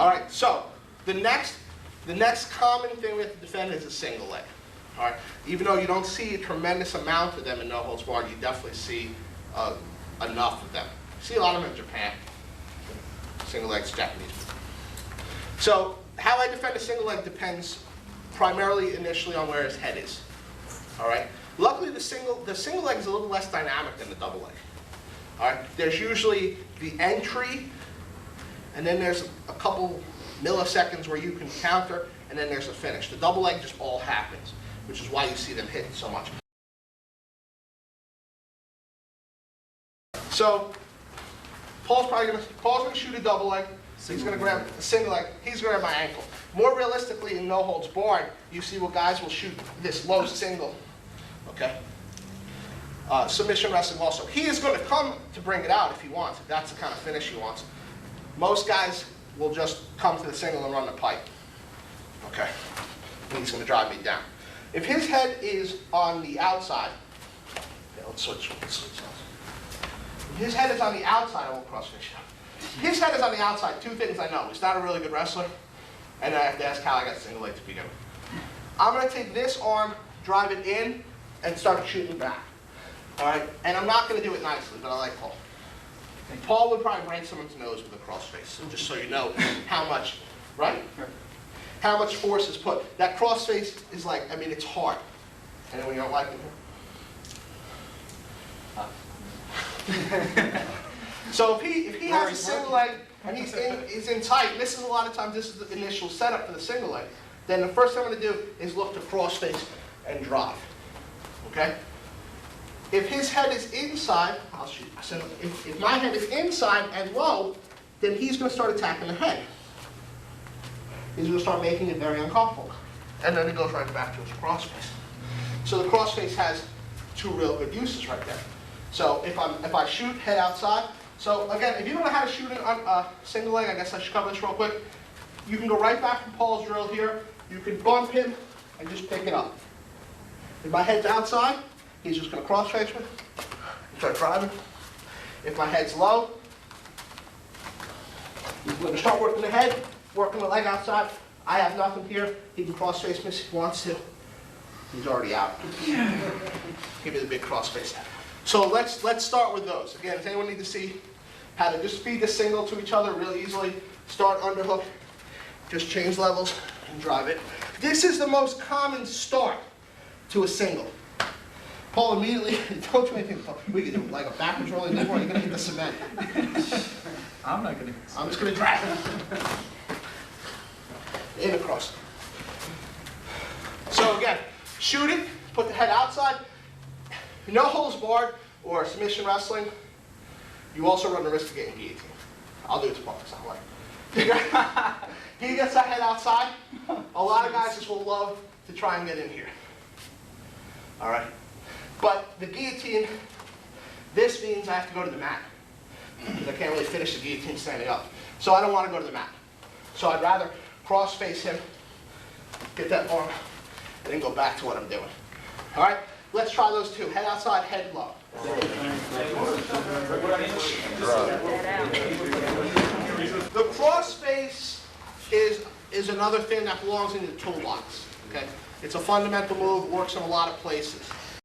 All right, so the next common thing we have to defend is a single leg. All right, even though you don't see a tremendous amount of them in no holds barred, you definitely see enough of them. You see a lot of them in Japan. Single legs, Japanese. So how I defend a single leg depends primarily initially on where his head is. All right. Luckily, the single leg is a little less dynamic than the double leg. All right. There's usually the entry, and then there's a couple milliseconds where you can counter, and then there's a finish. The double leg just all happens, which is why you see them hit so much. So Paul's gonna shoot a double leg. He's gonna grab a single leg. He's gonna grab my ankle. More realistically, in no holds barred, you see what guys will shoot this low single. Okay. Submission wrestling also. He is going to come to bring it out if he wants. If that's the kind of finish he wants. Most guys will just come to the single and run the pipe. Okay. And he's going to drive me down. If his head is on the outside, okay, let's switch. If his head is on the outside, I won't crossface you. His head is on the outside. Two things I know. He's not a really good wrestler, and I have to ask how I got single leg to begin with. I'm going to take this arm, drive it in, and start shooting back. All right? And I'm not going to do it nicely, but I like Paul. And Paul would probably break someone's nose with a crossface, so just so you know how much, right? How much force is put. That crossface is like, I mean, it's hard. Anyone you don't like it? So if he has a single leg and he's in tight, and this is a lot of times this is the initial setup for the single leg, then the first thing I'm going to do is look to crossface and drive. Okay? If his head is inside, I'll shoot. So if my head is inside and low, then he's going to start attacking the head. He's going to start making it very uncomfortable. And then it goes right back to his crossface. So the crossface has two real good uses right there. So if I shoot head outside, so again, if you don't know how to shoot a single leg, I guess I should cover this real quick. You can go right back to Paul's drill here. You can bump him and just pick it up. If my head's outside, he's just going to crossface me and start driving. If my head's low, he's going to start working the head, working the leg outside. I have nothing here. He can crossface me if he wants to. He's already out. Give me the big crossface. So let's start with those. Again, does anyone need to see how to just feed the single to each other really easily? Start underhook, just change levels and drive it. This is the most common start to a single. Paul immediately, don't do anything. We can do like a backwards rolling leg, or you're going to hit the cement. I'm not going to. I'm just going to drag it. In across. So again, shoot it, put the head outside. No holds barred or submission wrestling, you also run the risk of getting guillotined. I'll do it to Paul, because I like it. He gets that head outside. A lot of guys just will love to try and get in here. All right? But the guillotine, this means I have to go to the mat. Because I can't really finish the guillotine standing up. So I don't want to go to the mat. So I'd rather cross face him, get that arm, and then go back to what I'm doing. All right? Let's try those two. Head outside, head low. The crossface is another thing that belongs in the toolbox. Okay? It's a fundamental move, works in a lot of places.